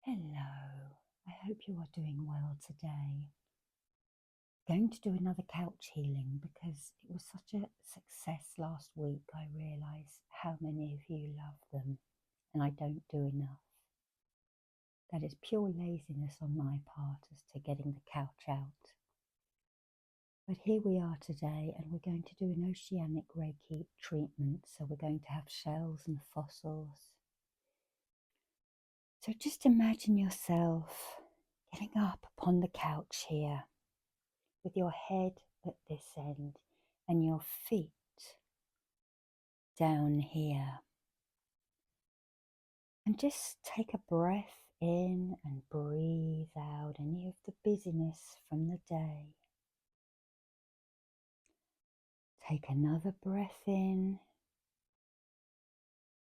Hello, I hope you are doing well today. I'm going to do another couch healing because it was such a success last week. I realise how many of you love them and I don't do enough. That is pure laziness on my part as to getting the couch out. But here we are today and we're going to do an Oceanic Reiki treatment. So we're going to have shells and fossils. So just imagine yourself getting up upon the couch here with your head at this end and your feet down here. And just take a breath in and breathe out any of the busyness from the day. Take another breath in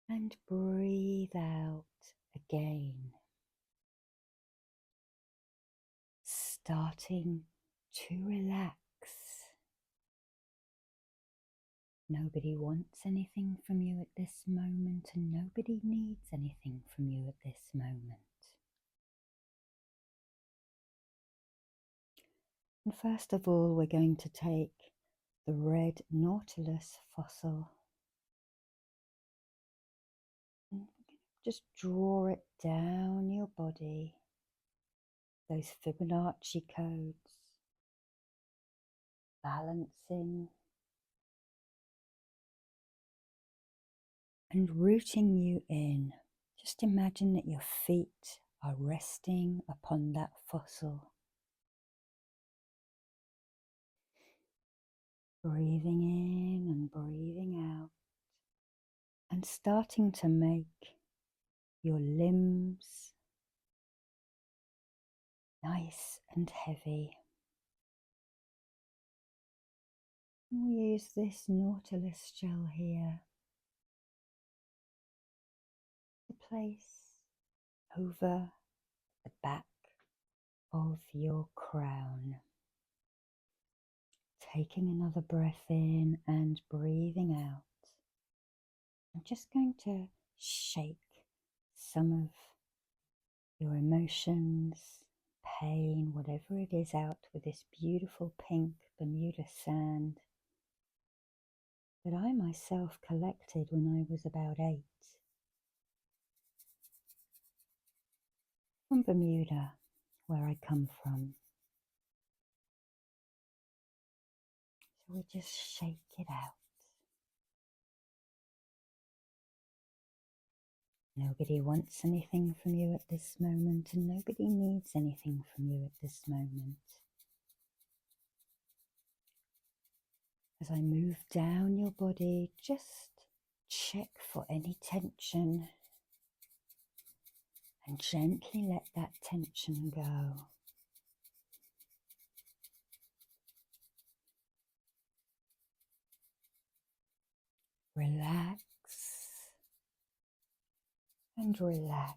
and breathe out again. Starting to relax. Nobody wants anything from you at this moment, and nobody needs anything from you at this moment. And first of all, we're going to take the red nautilus fossil and just draw it down your body, those Fibonacci codes, balancing and rooting you in. Just imagine that your feet are resting upon that fossil. Breathing in and breathing out, and starting to make your limbs nice and heavy. We use this nautilus shell here to place over the back of your crown. Taking another breath in and breathing out. I'm just going to shake some of your emotions, pain, whatever it is, out with this beautiful pink Bermuda sand that I myself collected when I was about 8 from Bermuda, where I come from. So we just shake it out. Nobody wants anything from you at this moment, and nobody needs anything from you at this moment. As I move down your body, just check for any tension and gently let that tension go. Relax and relax.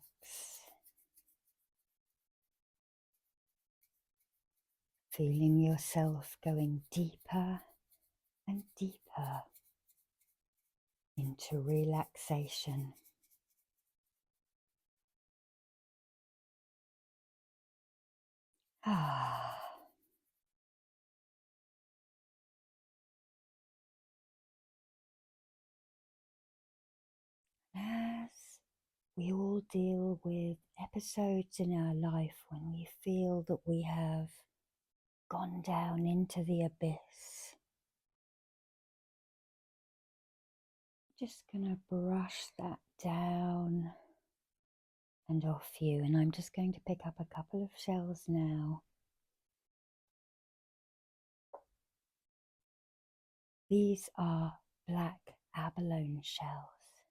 Feeling yourself going deeper and deeper into relaxation. As we all deal with episodes in our life when we feel that we have gone down into the abyss, just gonna brush that down and off you, and I'm just going to pick up a couple of shells now. These are black abalone shells,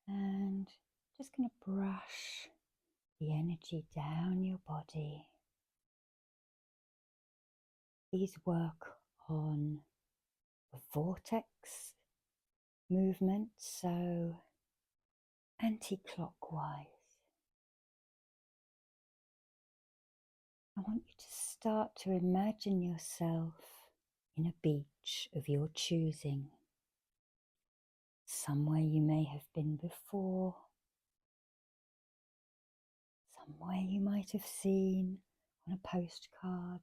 and just going to brush the energy down your body. These work on the vortex movement, so anti-clockwise. I want you to start to imagine yourself in a beach of your choosing, somewhere you may have been before, somewhere you might have seen on a postcard,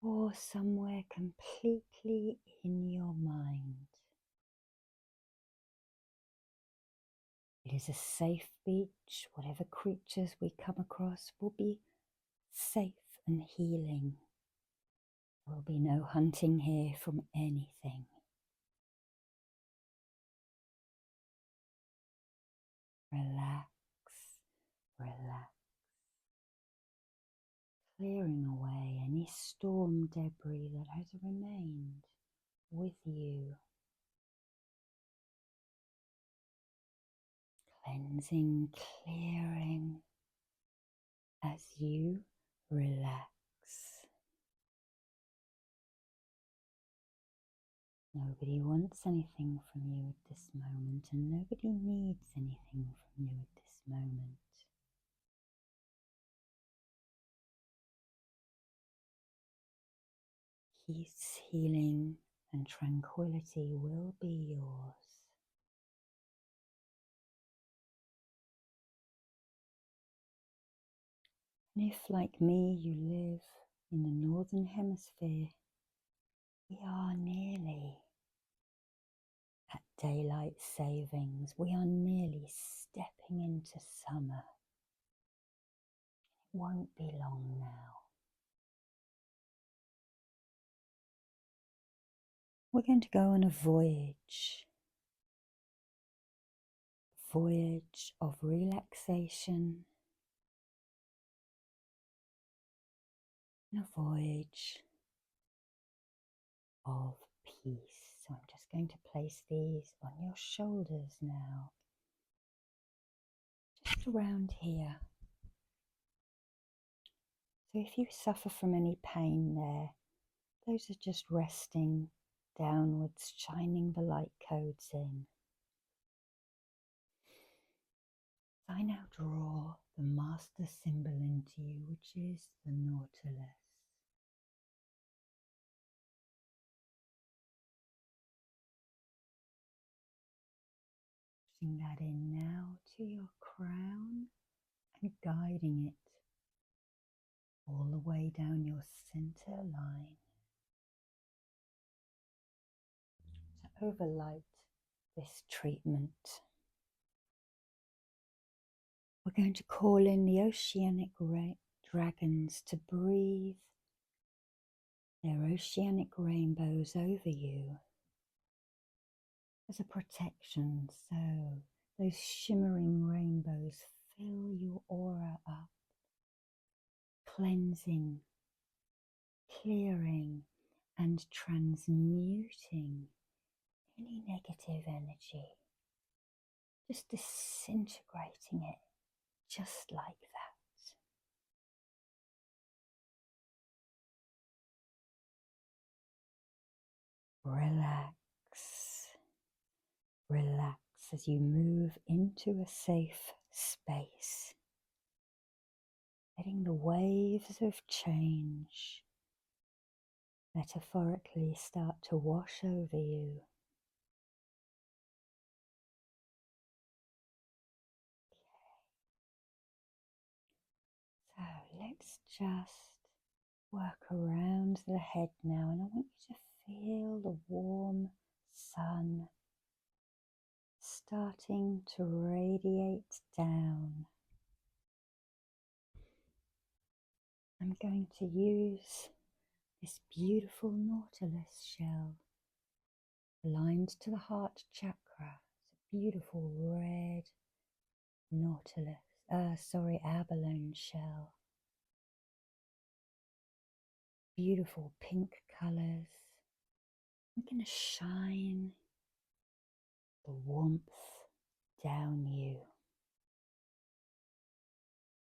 or somewhere completely in your mind. It is a safe beach. Whatever creatures we come across will be safe and healing. There will be no hunting here from anything. Relax, relax. Clearing away any storm debris that has remained with you. Cleansing, clearing as you relax. Nobody wants anything from you at this moment, and nobody needs anything from you at this moment. Peace, healing, and tranquility will be yours. And if, like me, you live in the Northern Hemisphere, we are nearly at daylight savings. We are nearly stepping into summer. It won't be long now. We're going to go on a voyage of relaxation, and a voyage of peace. So I'm just going to place these on your shoulders now, just around here. So if you suffer from any pain there, those are just resting downwards, shining the light codes in. I now draw the master symbol into you, which is the Nautilus. Pushing that in now to your crown and guiding it all the way down your center line to overlight this treatment. We're going to call in the oceanic dragons to breathe their oceanic rainbows over you as a protection. So those shimmering rainbows fill your aura up, cleansing, clearing, and transmuting any negative energy, just disintegrating it just like that. Relax, relax as you move into a safe space, letting the waves of change metaphorically start to wash over you. So let's just work around the head now, and I want you to feel the warm sun starting to radiate down. I'm going to use this beautiful nautilus shell aligned to the heart chakra. It's a beautiful red abalone shell. Beautiful pink colours. I'm going to shine the warmth down you,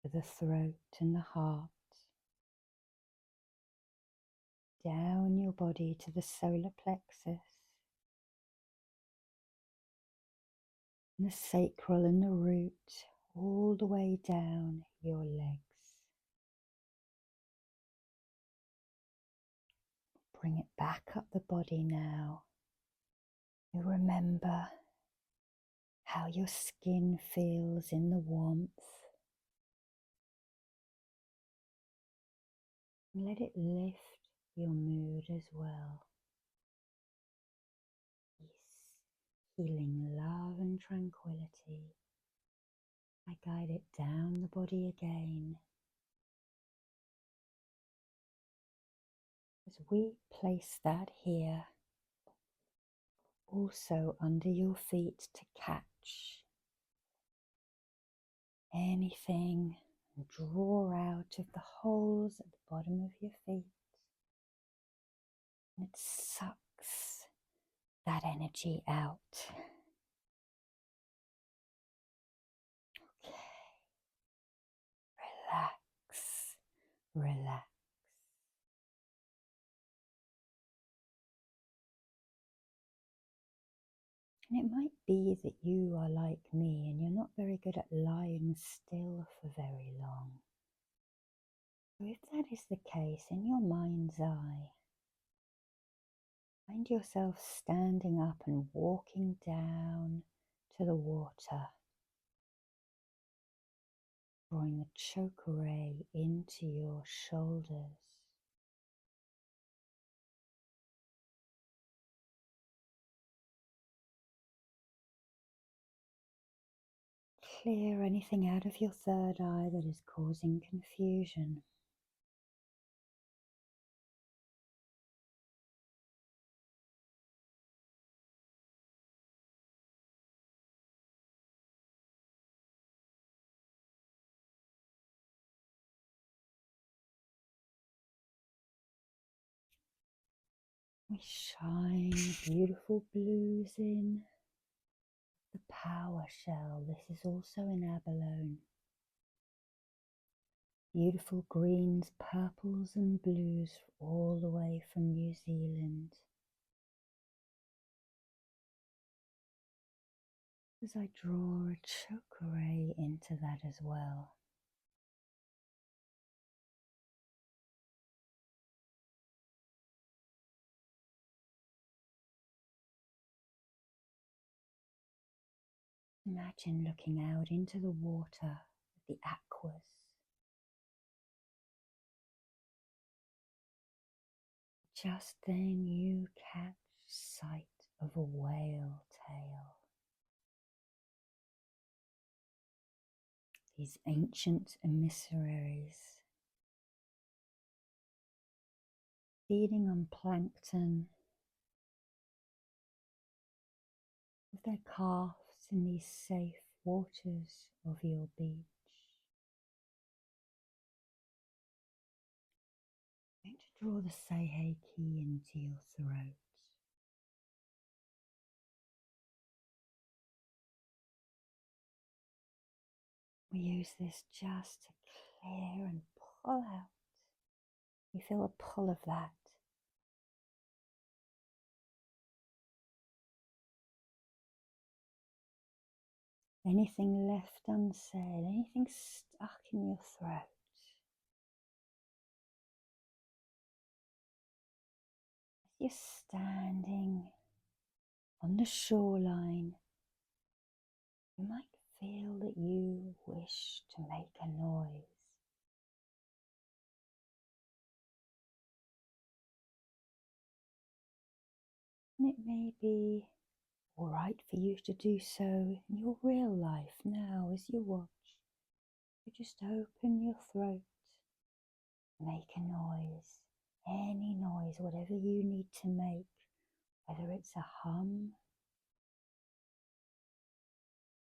to the throat and the heart, down your body to the solar plexus, and the sacral and the root, all the way down your legs. Bring it back up the body now. You remember how your skin feels in the warmth. And let it lift your mood as well. Peace, healing love and tranquility. I guide it down the body again. As we place that here, also under your feet to catch anything and draw out of the holes at the bottom of your feet. And it sucks that energy out. Okay. Relax, relax. And it might be that you are like me and you're not very good at lying still for very long. So if that is the case, in your mind's eye, find yourself standing up and walking down to the water, drawing the chakra into your shoulders. Clear anything out of your third eye that is causing confusion. We shine beautiful blues in. The power shell, this is also in abalone. Beautiful greens, purples and blues all the way from New Zealand. As I draw a chakra into that as well. Imagine looking out into the water, the aquas. Just then you catch sight of a whale tail. These ancient emissaries feeding on plankton with their calves in these safe waters of your beach. I'm going to draw the Seihei key into your throat. We use this just to clear and pull out. You feel a pull of that. Anything left unsaid, anything stuck in your throat. As you're standing on the shoreline, you might feel that you wish to make a noise. And it may be all right for you to do so in your real life now as you watch. You just open your throat, make a noise, any noise, whatever you need to make, whether it's a hum,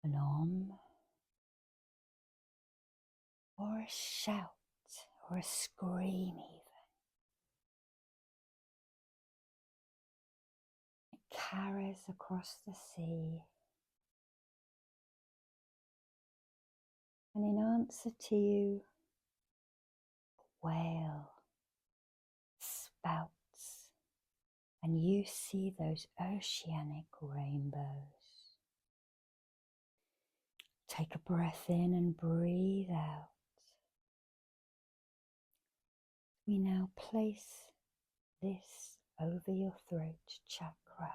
an or a shout, or a scream even. It carries across the sea. And in answer to you, a whale spouts, and you see those oceanic rainbows. Take a breath in and breathe out. We now place this over your throat chakra.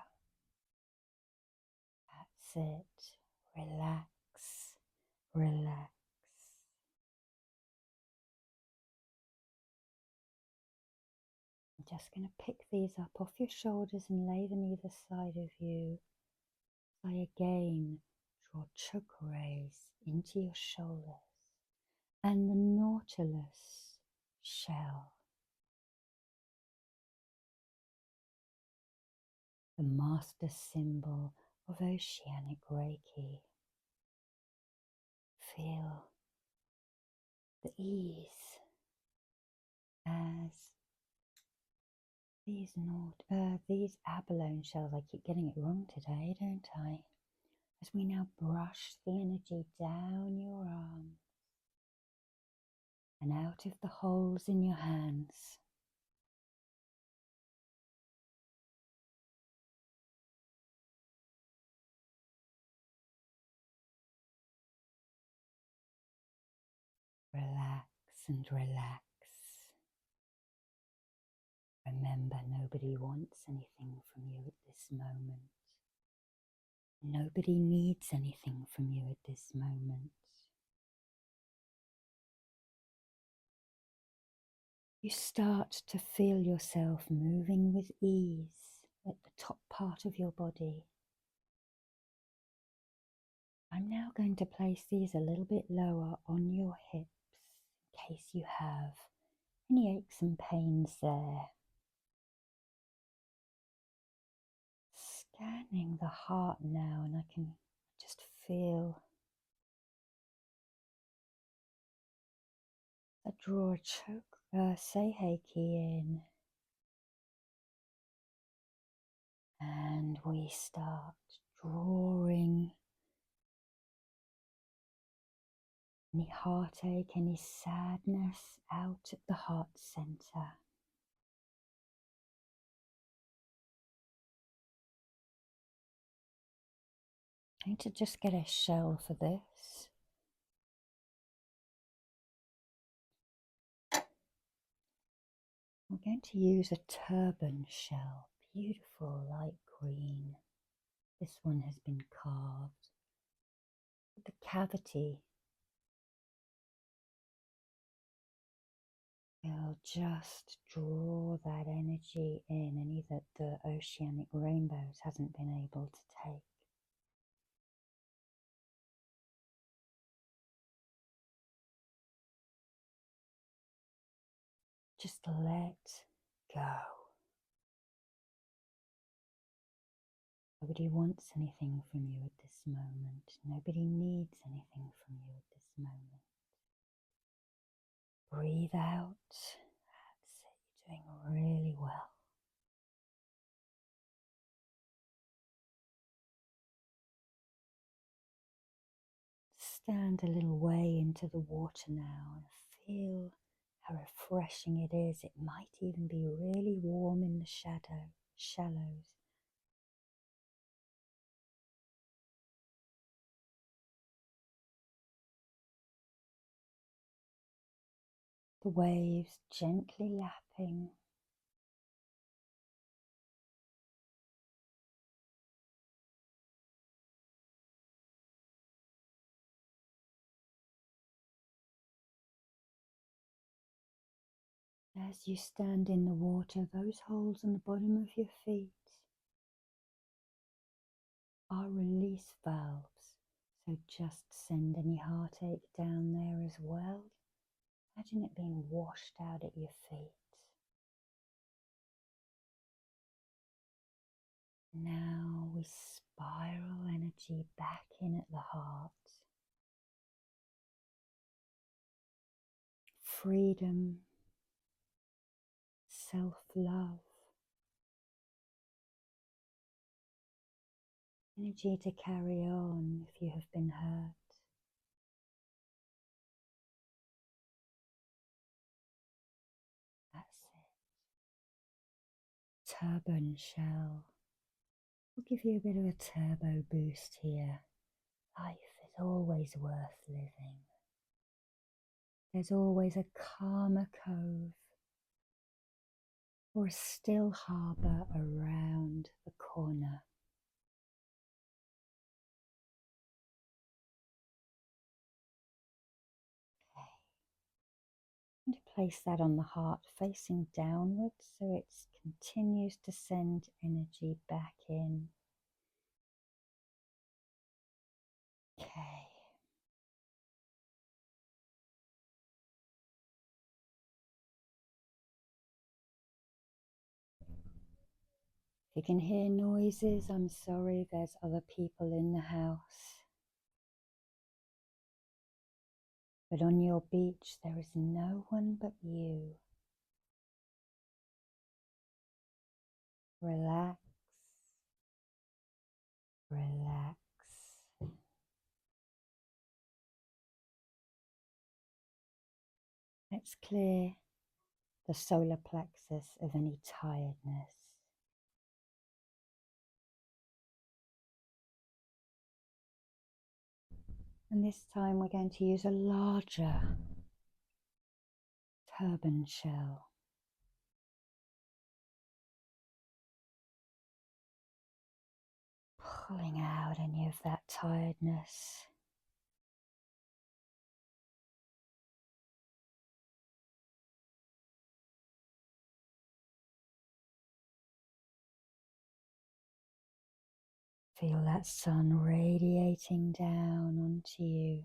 That's it. Relax, relax. I'm just going to pick these up off your shoulders and lay them either side of you. I again draw chakra rays into your shoulders and the nautilus shell, the master symbol of Oceanic Reiki. Feel the ease as these abalone shells, I keep getting it wrong today, don't I? As we now brush the energy down your arms and out of the holes in your hands. Relax and relax. Remember, nobody wants anything from you at this moment. Nobody needs anything from you at this moment. You start to feel yourself moving with ease at the top part of your body. I'm now going to place these a little bit lower on your hips in case you have any aches and pains there. Scanning the heart now, and I can just feel I draw a Seihei in, and we start drawing any heartache, any sadness out at the heart center. I'm going to just get a shell for this. I'm going to use a turban shell, beautiful light green. This one has been carved. The cavity, you'll just draw that energy in, any that the oceanic rainbows hasn't been able to take. Just let go. Nobody wants anything from you at this moment. Nobody needs anything from you at this moment. Breathe out. That's it. You're doing really well. Stand a little way into the water now and feel how refreshing it is. It might even be really warm in the shallows. The waves gently lapping. As you stand in the water, those holes in the bottom of your feet are release valves. So just send any heartache down there as well. Imagine it being washed out at your feet. Now we spiral energy back in at the heart. Freedom, self-love, energy to carry on if you have been hurt. That's it. Turban shell. We'll give you a bit of a turbo boost here. Life is always worth living. There's always a calmer cove or a still harbour around the corner. place that on the heart facing downwards so it continues to send energy back in. Okay. If you can hear noises, I'm sorry, there's other people in the house. But on your beach, there is no one but you. Relax, relax. Let's clear the solar plexus of any tiredness. And this time we're going to use a larger turban shell. Pulling out any of that tiredness. Feel that sun radiating down onto you.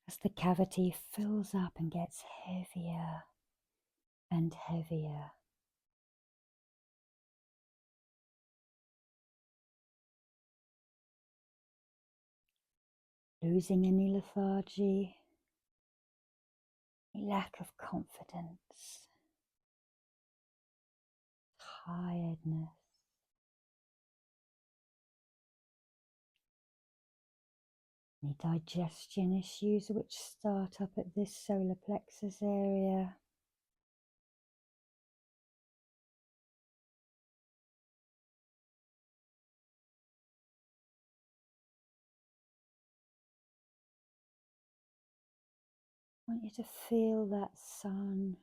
As the cavity fills up and gets heavier and heavier. Losing any lethargy, any lack of confidence, tiredness. Any digestion issues which start up at this solar plexus area. I want you to feel that sun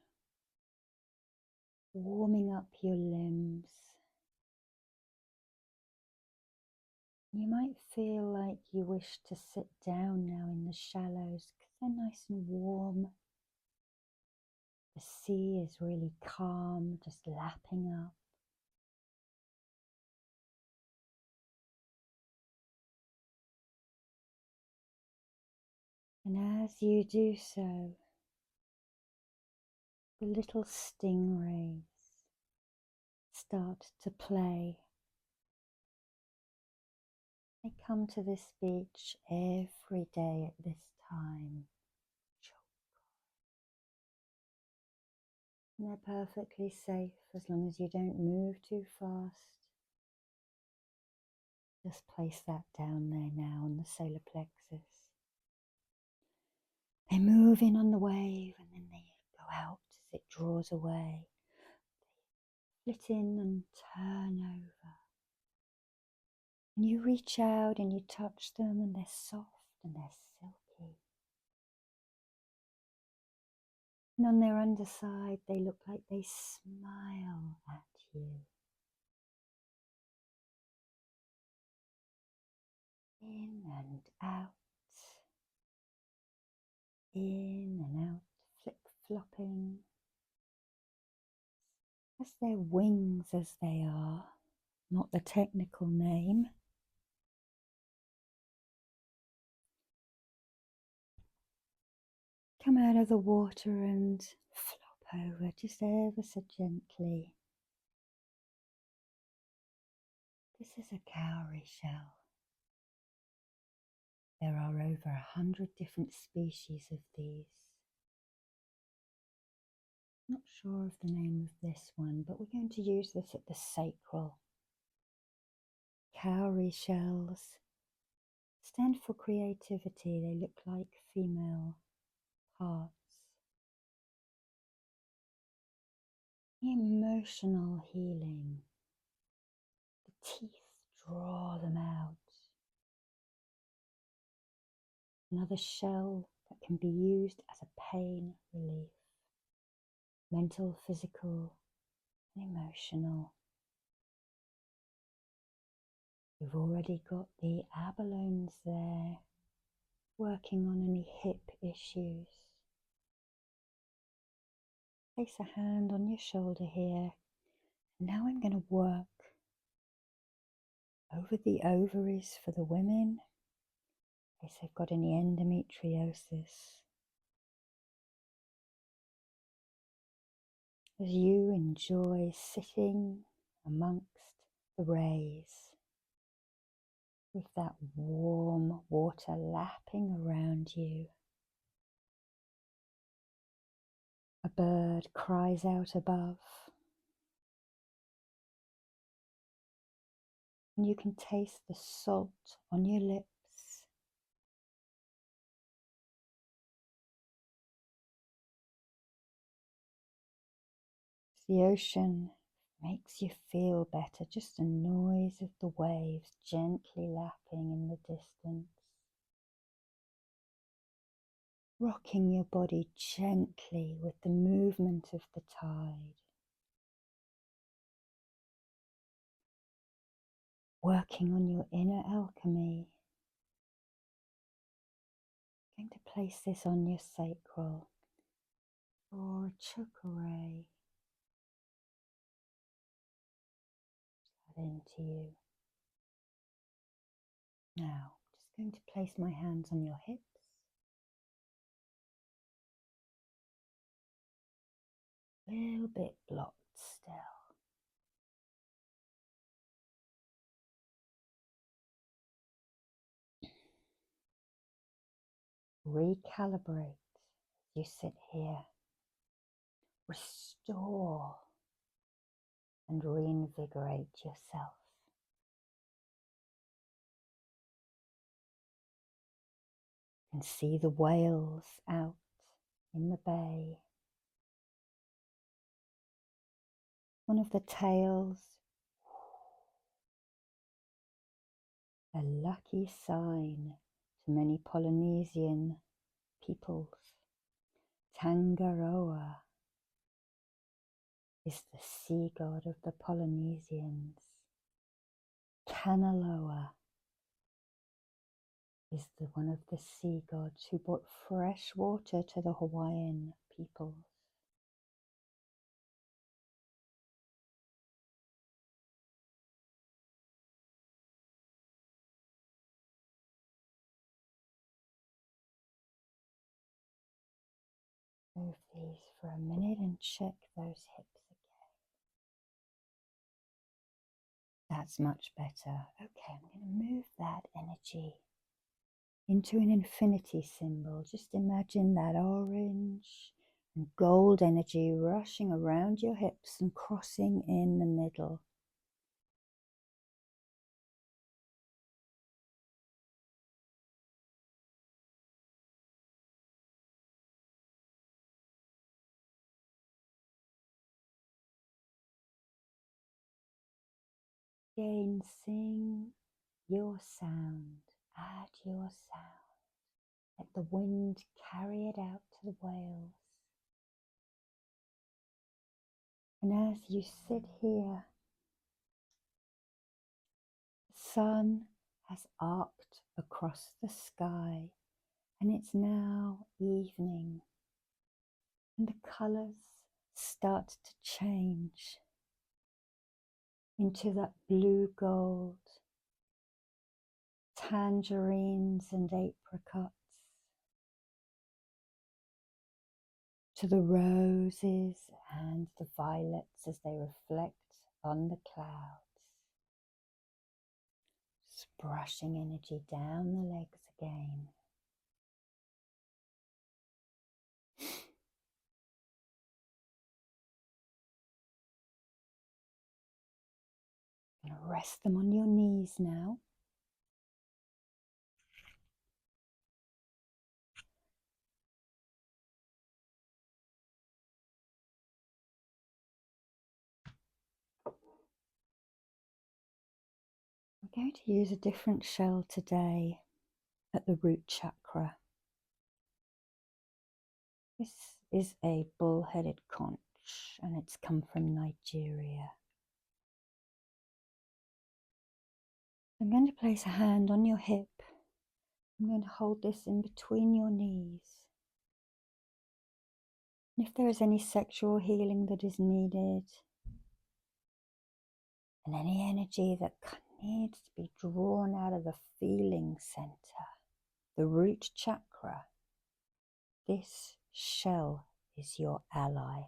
warming up your limbs. You might feel like you wish to sit down now in the shallows because they're nice and warm. The sea is really calm, just lapping up. And as you do so, the little stingrays start to play. They come to this beach every day at this time. And they're perfectly safe as long as you don't move too fast. Just place that down there now on the solar plexus. They move in on the wave and then they go out as it draws away. They flit in and turn over. And you reach out and you touch them and they're soft and they're silky. And on their underside they look like they smile at you. In and out. In and out, flip-flopping. As their wings as they are, not the technical name. Come out of the water and flop over just ever so gently. This is a cowrie shell. There are over 100 different species of these. Not sure of the name of this one, but we're going to use this at the sacral. Cowrie shells stand for creativity. They look like female parts. Emotional healing. The teeth draw them out. Another shell that can be used as a pain relief. Mental, physical, and emotional. We've already got the abalones there. working on any hip issues. Place a hand on your shoulder here. Now I'm going to work over the ovaries for the women, in case they've got any endometriosis. As you enjoy sitting amongst the rays, with that warm water lapping around you. A bird cries out above, and you can taste the salt on your lips. The ocean makes you feel better, just the noise of the waves gently lapping in the distance. Rocking your body gently with the movement of the tide. Working on your inner alchemy. I'm going to place this on your sacral or a chakra ray. That into you. Now, I'm just going to place my hands on your hips. A little bit blocked still. Recalibrate as you sit here. Restore and reinvigorate yourself. You can see the whales out in the bay. One of the tails, a lucky sign to many Polynesian peoples. Tangaroa is the sea god of the Polynesians. Kanaloa is one of the sea gods who brought fresh water to the Hawaiian peoples. Move these for a minute and check those hips again. That's much better. Okay, I'm going to move that energy into an infinity symbol. Just imagine that orange and gold energy rushing around your hips and crossing in the middle. Again, sing your sound, add your sound. Let the wind carry it out to the whales. And as you sit here, the sun has arced across the sky and it's now evening. And the colours start to change into that blue gold, tangerines and apricots, to the roses and the violets as they reflect on the clouds. Just brushing energy down the legs again. Going to rest them on your knees now. I'm going to use a different shell today at the root chakra. This is a bull-headed conch and it's come from Nigeria. I'm going to place a hand on your hip I'm going to hold this in between your knees. And if there is any sexual healing that is needed, and any energy that needs to be drawn out of the feeling center, the root chakra, this shell is your ally.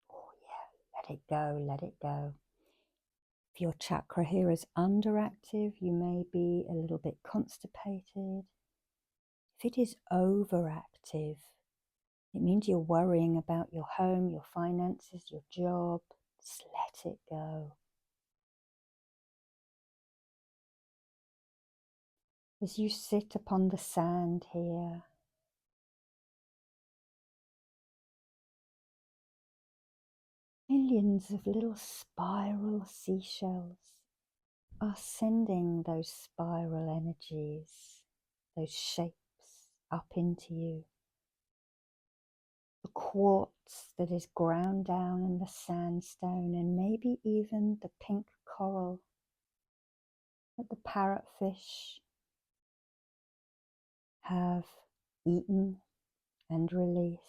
Oh yeah, let it go, let it go. If your chakra here is underactive, you may be a little bit constipated. If it is overactive, it means you're worrying about your home, your finances, your job. Just let it go. As you sit upon the sand here, millions of little spiral seashells are sending those spiral energies, those shapes up into you. The quartz that is ground down in the sandstone, and maybe even the pink coral that the parrotfish have eaten and released.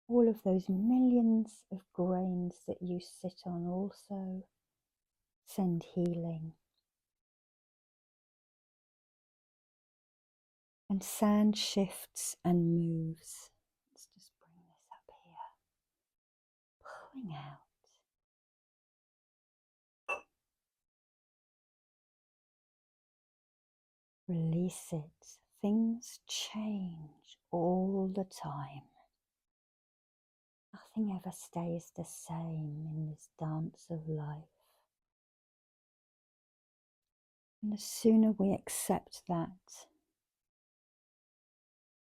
All of those millions of grains that you sit on also send healing. And sand shifts and moves. Let's just bring this up here. Pulling out. Release it. Things change all the time. Nothing ever stays the same in this dance of life. And the sooner we accept that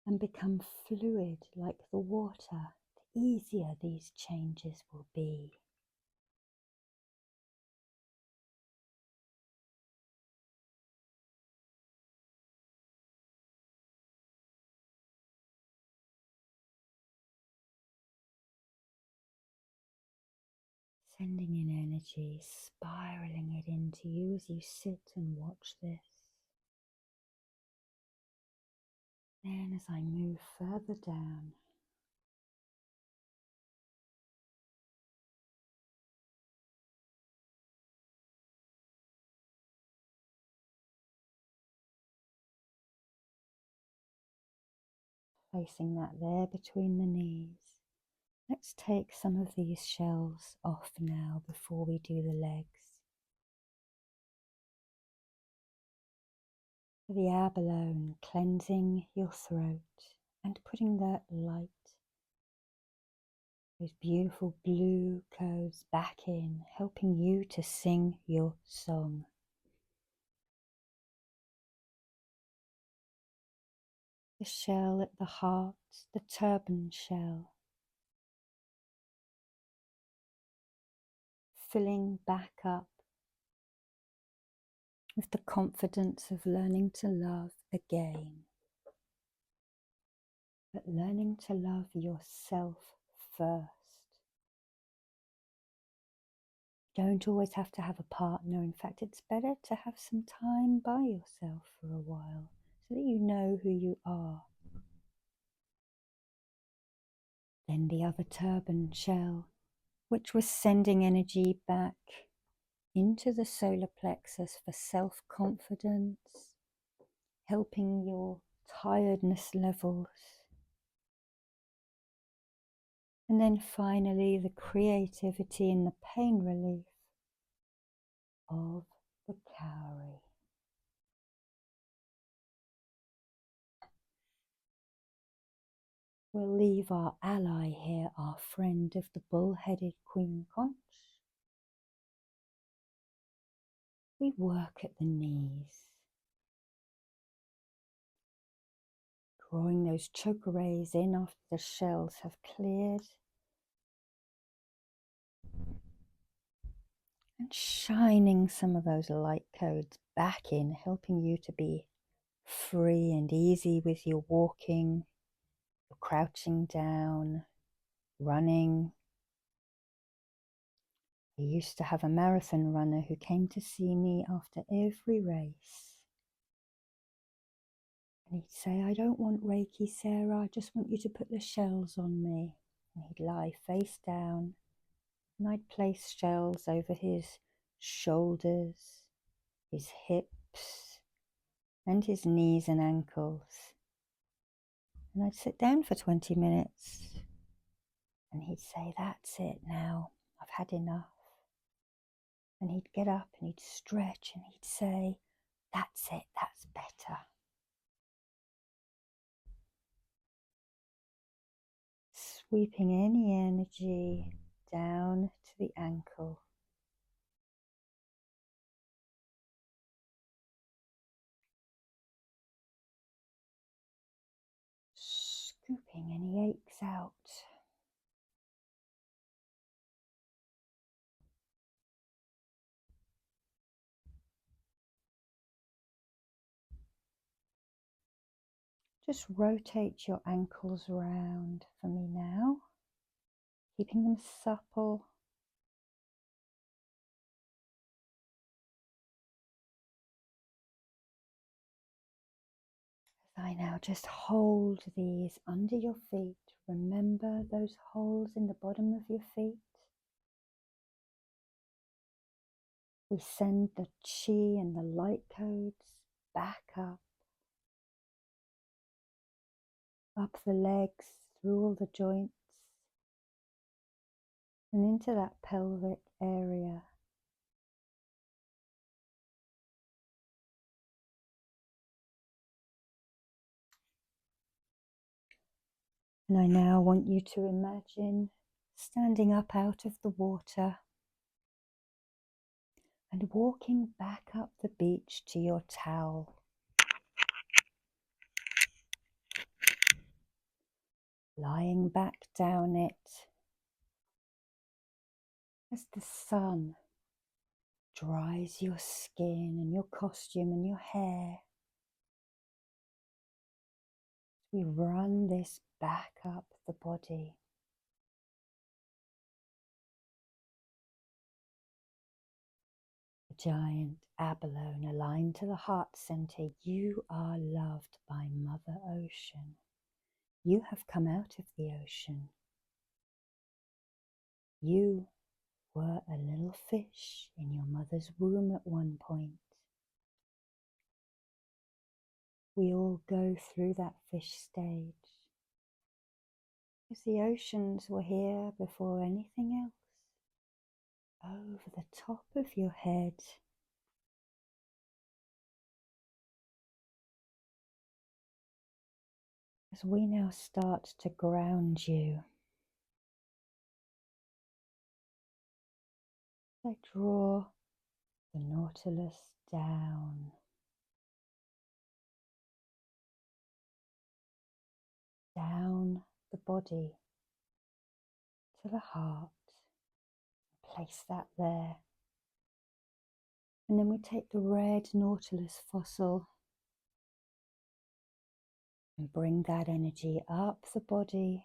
and become fluid like the water, the easier these changes will be. Sending in energy, spiraling it into you as you sit and watch this. Then as I move further down, placing that there between the knees. Let's take some of these shells off now before we do the legs. For the abalone, cleansing your throat and putting that light, those beautiful blue codes back in, helping you to sing your song. The shell at the heart, the turban shell, filling back up with the confidence of learning to love again, but learning to love yourself first. You don't always have to have a partner. In fact, it's better to have some time by yourself for a while so that you know who you are. Then the other turban shell, which was sending energy back into the solar plexus for self-confidence, helping your tiredness levels. And then finally, the creativity and the pain relief of the cowrie. We'll leave our ally here, our friend of the bull-headed queen conch. We work at the knees, drawing those choke rays in after the shells have cleared, and shining some of those light codes back in, helping you to be free and easy with your walking, your crouching down, running. I used to have a marathon runner who came to see me after every race. And he'd say, I don't want Reiki, Sarah, I just want you to put the shells on me. And he'd lie face down, and I'd place shells over his shoulders, his hips, and his knees and ankles. And I'd sit down for 20 minutes, and he'd say, that's it now, I've had enough. And he'd get up and he'd stretch and he'd say, that's it, that's better. Sweeping any energy down to the ankle. Scooping any aches out. Just rotate your ankles around for me now, keeping them supple. As I now just hold these under your feet. Remember those holes in the bottom of your feet? We send the chi and the light codes back up the legs, through all the joints, and into that pelvic area. And I now want you to imagine standing up out of the water and walking back up the beach to your towel. Lying back down it as the sun dries your skin and your costume and your hair. We run this back up the body. The giant abalone aligned to the heart center. You are loved by Mother Ocean. You have come out of the ocean. You were a little fish in your mother's womb at one point. We all go through that fish stage, because the oceans were here before anything else. Over the top of your head, as we now start to ground you, I draw the Nautilus down, down the body to the heart. Place that there. And then we take the red Nautilus fossil and bring that energy up the body.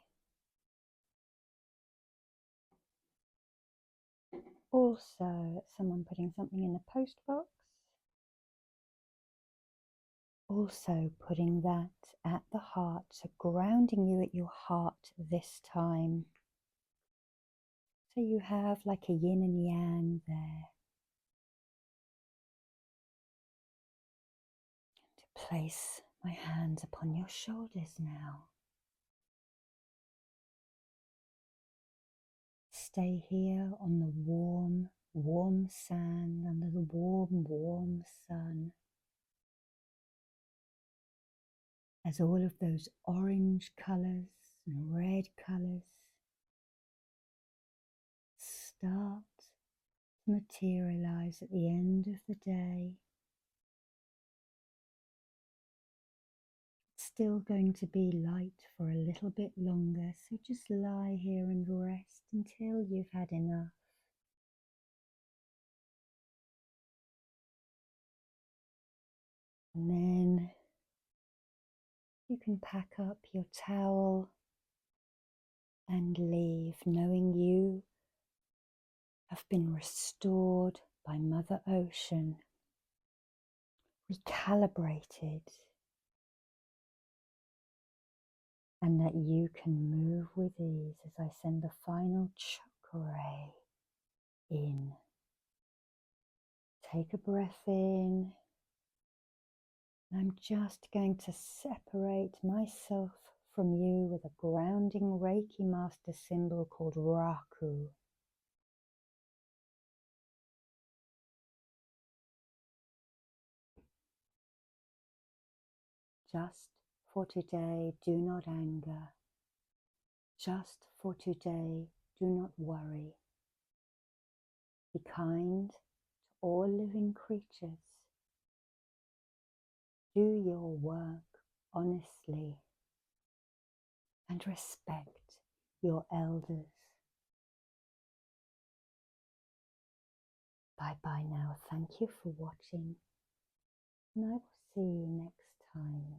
Also, someone putting something in the post box. Also putting that at the heart, so grounding you at your heart this time. So you have like a yin and yang there. To place my hands upon your shoulders now. Stay here on the warm, warm sand under the warm, warm sun. As all of those orange colours and red colours start to materialize at the end of the day. It's still going to be light for a little bit longer, so just lie here and rest until you've had enough. And then you can pack up your towel and leave, knowing you have been restored by Mother Ocean, recalibrated, and that you can move with ease as I send the final chakra in. Take a breath in. I'm just going to separate myself from you with a grounding Reiki master symbol called Raku. Just for today, do not anger. Just for today, do not worry. Be kind to all living creatures. Do your work honestly and respect your elders. Bye bye now. Thank you for watching, and I will see you next time.